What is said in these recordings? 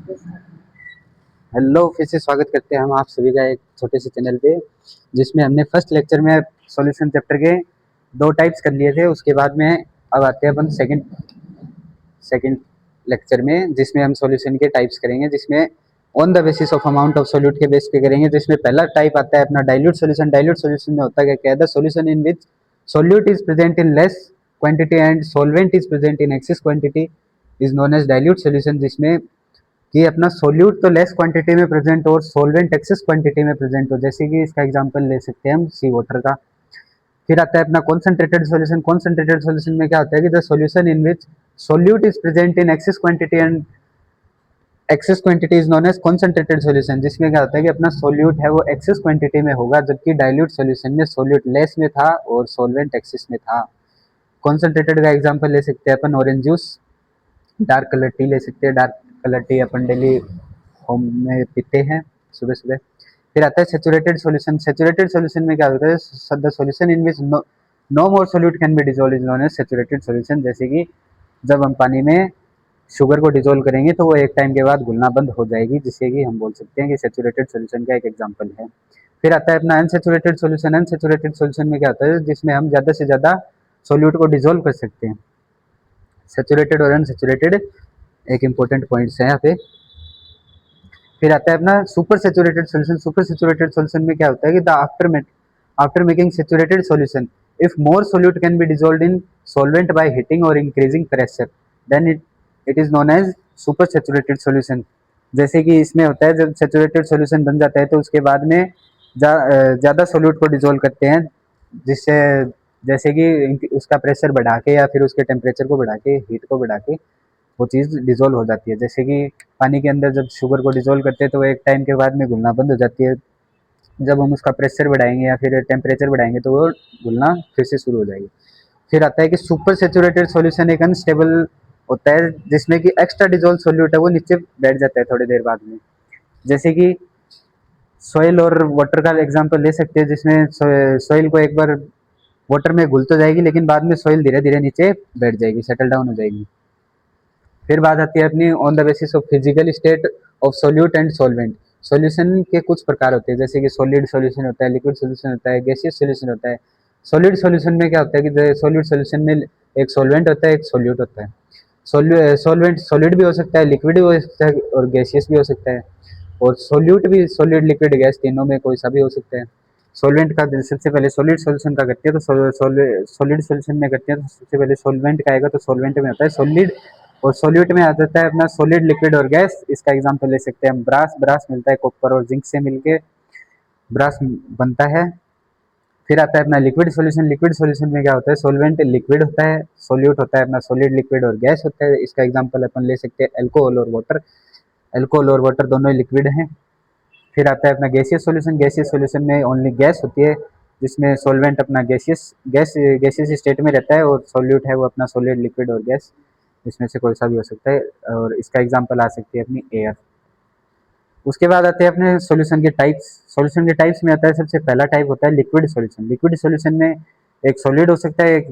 Hello, फिर से स्वागत करते हैं हम आप सभी का एक छोटे से चैनल पे, जिसमें हमने फर्स्ट लेक्चर में सॉल्यूशन चैप्टर के 2 टाइप्स कर लिए थे। उसके बाद में अब आते हैं अपन सेकंड सेकंड लेक्चर में, जिसमें हम सॉल्यूशन के टाइप्स करेंगे, जिसमें on the basis of amount of solute के बेस पे करेंगे। जिसमें पहला टाइप आता है अपना डाइल्यूट सॉल्यूशन। डाइल्यूट सॉल्यूशन में होता है क्या है, the solution in which solute is present in less quantity and solvent is present in excess quantity is known as dilute solution. जिसमें कि अपना सोल्यूट तो लेस क्वांटिटी में प्रेजेंट और सॉल्वेंट एक्सेस क्वांटिटी में प्रेजेंट हो, जैसे कि इसका एग्जांपल ले सकते हैं हम सी वाटर का। फिर आता है अपना कॉन्सेंट्रेटेड सॉल्यूशन। कॉन्सेंट्रेटेड सॉल्यूशन में क्या होता है कि the solution in which solute is present in excess quantity and excess quantity is known as concentrated solution. जिसमें क्या होता है कि अपना सोल्यूट है वो एक्सेस क्वांटिटी में होगा, जबकि डाइल्यूट सॉल्यूशन में सोल्यूट लेस में था और सॉल्वेंट एक्सेस में था। कॉन्सेंट्रेटेड का एग्जांपल ले सकते हैं अपन orange juice, dark colour tea ले सकते हैं। डार्क कलर टी अपन डेली होम में पीते हैं सुबह सुबह। फिर आता है सेचुरेटेड सॉल्यूशन। सेचुरेटेड सॉल्यूशन में क्या होता है, the solution in which no more solute can be dissolve is known as saturated solution. जैसे कि जब हम पानी में शुगर को डिजोल्व करेंगे तो वो एक टाइम के बाद घुलना बंद हो जाएगी, जिससे कि हम बोल सकते हैं कि सेचुरेटेड सॉल्यूशन का एक एग्जांपल है। फिर आता है अपना अनसेचुरेटेड सॉल्यूशन। अनसेचुरेटेड सॉल्यूशन में क्या होता है, जिसमें हम ज़्यादा से ज़्यादा सोल्यूट को डिजोल्व कर सकते हैं। सेचुरेटेड और अनसेचुरेटेड एक इम्पोर्टेंट पॉइंट्स है यहाँ पे। फिर आता है अपना super saturated solution. Super saturated solution में क्या होता है कि the after making saturated solution, if more solute can be dissolved in solvent by heating और increasing pressure, then it is known as super saturated solution. जैसे कि इसमें होता है, जब सेचुरेटेड सॉल्यूशन बन जाता है तो उसके बाद में ज़्यादा सोल्यूट को डिसॉल्व करते हैं, जिससे जैसे कि उसका प्रेशर बढ़ा के या फिर उसके टेम्परेचर को बढ़ा के, हीट को बढ़ा के वो चीज़ डिसॉल्व हो जाती है। जैसे कि पानी के अंदर जब शुगर को डिसॉल्व करते हैं तो वो एक टाइम के बाद में घुलना बंद हो जाती है। जब हम उसका प्रेशर बढ़ाएंगे या फिर टेम्परेचर बढ़ाएंगे तो वो घुलना फिर से शुरू हो जाएगी। फिर आता है कि सुपर सेचुरेटेड सॉल्यूशन एक अनस्टेबल होता है, जिसमें कि एक्स्ट्रा डिजोल्व सोल्यूट है वो नीचे बैठ जाता है थोड़ी देर बाद में। जैसे कि सॉइल और वाटर का एग्जांपल ले सकते हैं, जिसमें सॉइल को एक बार वाटर में घुल तो जाएगी, लेकिन बाद में सॉइल धीरे धीरे नीचे बैठ जाएगी, सेटल डाउन हो जाएगी। फिर बात आती है अपनी on the basis of physical state of solute and solvent. Solution के कुछ प्रकार होते हैं, जैसे कि सॉलिड सॉल्यूशन होता है, लिक्विड सॉल्यूशन होता है, गैसियस सॉल्यूशन होता है। सॉलिड सॉल्यूशन में क्या होता है कि सॉलिड सॉल्यूशन में एक सॉल्वेंट होता है, एक सॉल्यूट होता है। सॉल्वेंट सॉलिड भी हो सकता है, लिक्विड भी हो सकता है और गैसियस भी हो सकता है। और सॉल्यूट भी सॉलिड लिक्विड गैस तीनों में कोई सा भी हो सकता है। सॉल्वेंट का सबसे पहले सॉलिड सॉल्यूशन का करते हैं तो सॉलिड सॉल्यूशन में करते हैं तो सबसे पहले सॉल्वेंट का आएगा, तो सॉल्वेंट में होता है सॉलिड। और सॉल्यूट में आ जाता है अपना सॉलिड लिक्विड और गैस। इसका एग्जांपल ले सकते हैं हम ब्रास। ब्रास मिलता है कॉपर और जिंक से मिलके ब्रास बनता है। फिर आता है अपना लिक्विड सॉल्यूशन। लिक्विड सॉल्यूशन में क्या होता है, सॉल्वेंट लिक्विड होता है, सॉल्यूट होता है अपना सॉलिड लिक्विड और गैस होता है। इसका एग्जांपल अपन ले सकते हैं अल्कोहल और वाटर। अल्कोहल और वाटर दोनों ही लिक्विड हैं। फिर आता है अपना गैसियस सॉल्यूशन। गैसियस सॉल्यूशन में ओनली गैस होती है, जिसमें सॉल्वेंट अपना गैसियस स्टेट में रहता है और सॉल्यूट है वो अपना सॉलिड लिक्विड और गैस, इसमें से कोई सा भी हो सकता है। और इसका एग्जांपल आ सकती है अपनी एयर। उसके बाद आते हैं अपने सॉल्यूशन के टाइप्स। सॉल्यूशन के टाइप्स में आता है, सबसे पहला टाइप होता है लिक्विड सॉल्यूशन। लिक्विड सॉल्यूशन में एक सॉलिड हो सकता है, एक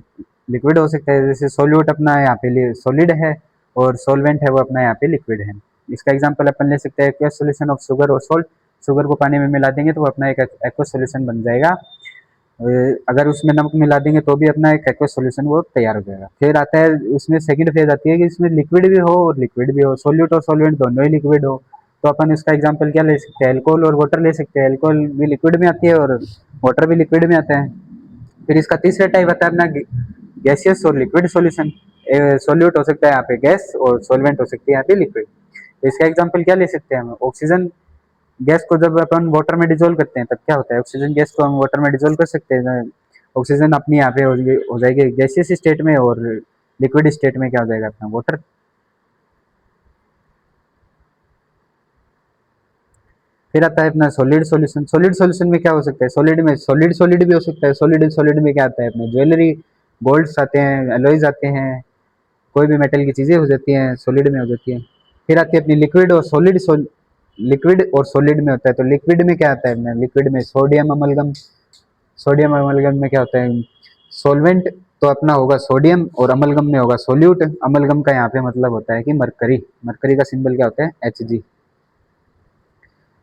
लिक्विड हो सकता है। जैसे सॉल्यूट अपना यहाँ पे सॉलिड है और सॉल्वेंट है वो अपना यहाँ पे लिक्विड है। इसका एग्जांपल अपन ले सकते हैं एक्वस सॉल्यूशन ऑफ शुगर और सॉल्ट। शुगर को पानी में मिला देंगे तो वो अपना एक एक्वस सॉल्यूशन बन जाएगा। अगर उसमें नमक मिला देंगे तो भी अपना एक एक्वस सॉल्यूशन वो तैयार हो जाएगा। फिर आता है उसमें सेकंड फेज आती है कि इसमें लिक्विड भी हो और लिक्विड भी हो, सॉल्यूट और सॉल्वेंट दोनों ही लिक्विड हो। तो अपन इसका एग्जांपल क्या ले सकते हैं, अल्कोहल और वाटर ले सकते हैं। अल्कोहल भी लिक्विड में आती है और वाटर भी लिक्विड में आता है। फिर इसका तीसरा टाइप आता है अपना गैसियस और लिक्विड सॉल्यूशन। सॉल्यूट हो सकता है यहाँ पे गैस और सॉल्वेंट हो सकती है यहाँ पे लिक्विड। तो इसका एग्जांपल क्या ले सकते हैं हम, ऑक्सीजन गैस को जब अपन वाटर में डिजोल्व करते हैं तब क्या होता है, ऑक्सीजन गैस को हम वाटर में डिजोल्व कर सकते हैं। ऑक्सीजन अपनी यहाँ पे हो जाएगी गैसियस स्टेट में और लिक्विड स्टेट में क्या हो जाएगा अपना वाटर। फिर आता है अपना सॉलिड सॉल्यूशन। सॉलिड सॉल्यूशन में क्या हो सकता है, सॉलिड में सॉलिड सॉलिड भी हो सकता है। सॉलिड सॉलिड में क्या आता है अपना ज्वेलरी, गोल्ड्स आते हैं, एलॉयज आते हैं, कोई भी मेटल की चीजें हो जाती हैं सॉलिड में हो जाती हैं। फिर आती है अपनी लिक्विड और सॉलिड। लिक्विड और सॉलिड में होता है, तो लिक्विड में क्या आता है, लिक्विड में सोडियम अमलगम। सोडियम अमलगम में क्या होता है, सॉल्वेंट तो अपना होगा सोडियम और अमलगम में होगा सोल्यूट। अमलगम का यहाँ पे मतलब होता है कि मरकरी, मरकरी का सिंबल क्या होता है, Hg।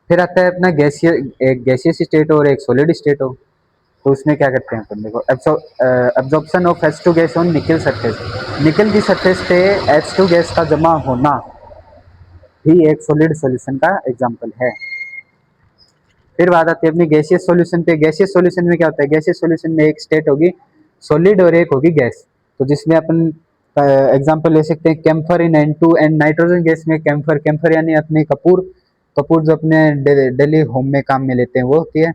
फिर आता है अपना गैसीय, एक गैसियस स्टेट और एक सॉलिड स्टेट हो। तो उसमें क्या करते हैं अपन, देखो absorption of H2 gas on निकल सरफेस, निकल की सरफेस पे H2 गैस का जमा होना भी एक सॉलिड सॉल्यूशन का एग्जांपल है। फिर बात आती है अपनी गैसियस सॉल्यूशन पे। गैसियस सॉल्यूशन में क्या होता है, गैसियस सॉल्यूशन में एक स्टेट होगी सॉलिड और एक होगी गैस। तो जिसमें अपन एग्जांपल ले सकते हैं camphor in N2, and nitrogen gas में कैम्फर, कैम्फर यानी अपने कपूर, कपूर जो अपने डेली होम में काम में लेते हैं वो होती है।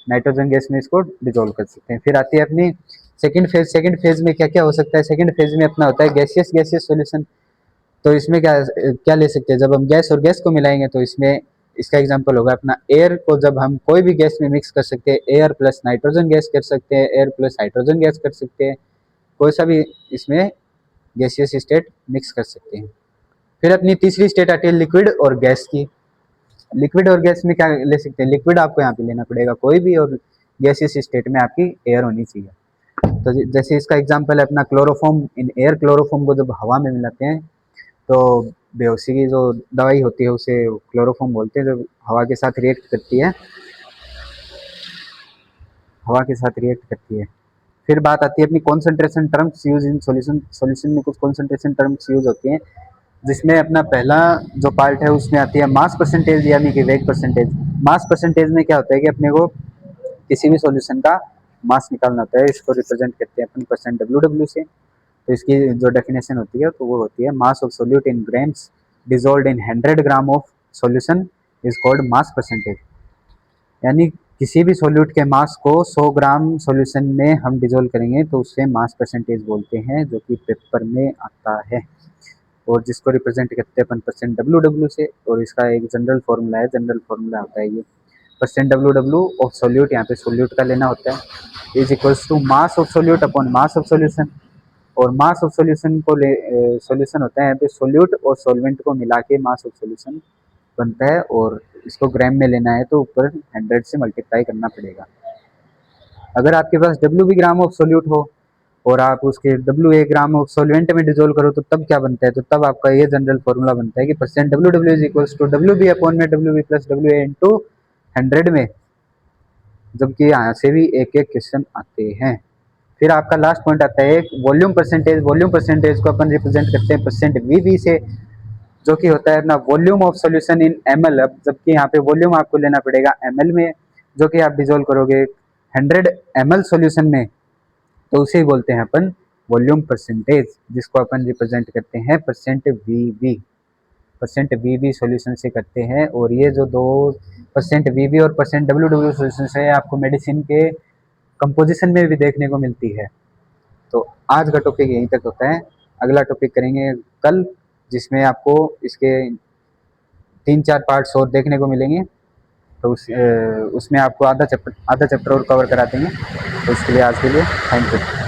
नाइट्रोजन गैस में इसको डिजोल्व कर सकते हैं। फिर आती है अपनी सेकंड फेज। सेकंड फेज में क्या क्या हो सकता है, सेकंड फेज में अपना होता है गैसियस, गैसियस सॉल्यूशन। तो इसमें क्या क्या ले सकते हैं, जब हम गैस और गैस को मिलाएंगे तो इसमें इसका एग्जांपल होगा अपना एयर को, जब हम कोई भी गैस में मिक्स कर सकते हैं, एयर प्लस नाइट्रोजन गैस कर सकते हैं, एयर प्लस हाइड्रोजन गैस कर सकते हैं, कोई सा भी इसमें गैसियस स्टेट मिक्स कर सकते हैं। फिर अपनी तीसरी स्टेट आती है लिक्विड और गैस की। लिक्विड और गैस में क्या ले सकते हैं, लिक्विड आपको यहाँ पे लेना पड़ेगा कोई भी, और गैसियस स्टेट में आपकी एयर होनी चाहिए। तो जैसे इसका एग्जांपल है अपना क्लोरोफॉर्म इन एयर। क्लोरोफॉर्म को जब हवा में मिलाते हैं तो बेहोशी की जो दवाई होती है उसे क्लोरोफॉर्म बोलते हैं, जब हवा के साथ रिएक्ट करती है, हवा के साथ रिएक्ट करती है। फिर बात आती है अपनी concentration terms use in solution. Solution में कुछ कॉन्सेंट्रेशन टर्म्स यूज होती हैं, जिसमें अपना पहला जो पार्ट है उसमें आती है मास परसेंटेज यानी कि वेग परसेंटेज। मास परसेंटेज में क्या होता है कि अपने को किसी भी सॉल्यूशन का मास निकालना होता है, इसको रिप्रेजेंट करते हैं अपन परसेंट डब्ल्यू से। तो इसकी जो डेफिनेशन होती है तो वो होती है मास of solute in grams dissolve in 100 gram of solution is called mass percentage. यानी किसी भी सोल्यूट के मास को 100 ग्राम सॉल्यूशन में हम डिजोल्व करेंगे तो उससे मास परसेंटेज बोलते हैं, जो कि पेपर में आता है, और जिसको रिप्रेजेंट करते हैं अपन परसेंट डब्ल्यू से। और इसका एक जनरल फॉर्मूला है, जनरल फॉर्मूला होता है ये परसेंट डब्ल्यू ऑफ सोल्यूट, यहाँ पे सोल्यूट का लेना होता है, is equals to mass of solute upon mass of solution. और मास ऑफ सोल्यूशन को ले सोल्यूशन होता है यहाँ पे सोल्यूट और सॉल्वेंट को मिला के मास ऑफ सोल्यूशन बनता है, और इसको ग्राम में लेना है तो ऊपर 100 से मल्टीप्लाई करना पड़ेगा। अगर आपके पास डब्ल्यू भी ग्राम ऑफ सोल्यूट हो और आप उसके W A gram of solvent में डिजोल्व करो तो तब क्या बनता है, तो तब आपका ये जनरल फॉर्मूला बनता है कि percent W is equals to W B upon में W B plus W A into 100 में। जबकि यहाँ से भी एक एक क्वेश्चन आते हैं। फिर आपका लास्ट पॉइंट आता है एक वॉल्यूम परसेंटेज। वॉल्यूम परसेंटेज को अपन रिप्रेजेंट करते हैं परसेंट वी से, जो कि होता है अपना volume of solution in ml। अब जबकि यहाँ पे वॉल्यूम आपको लेना पड़ेगा ml में, जो कि आप डिजोल्व करोगे 100 ml सॉल्यूशन में, तो उसे ही बोलते हैं अपन वॉल्यूम परसेंटेज, जिसको अपन रिप्रेजेंट करते हैं percent V. Percent V solution से करते हैं। और ये जो दो परसेंट वी और परसेंट डब्ल्यू सॉल्यूशन है आपको मेडिसिन के कंपोजिशन में भी देखने को मिलती है। तो आज का टॉपिक यहीं तक होता है, अगला टॉपिक करेंगे कल, जिसमें आपको इसके 3-4 पार्ट्स और देखने को मिलेंगे। तो उसमें आपको आधा चैप्टर और कवर करा देंगे। तो इसके लिए आज के लिए थैंक यू।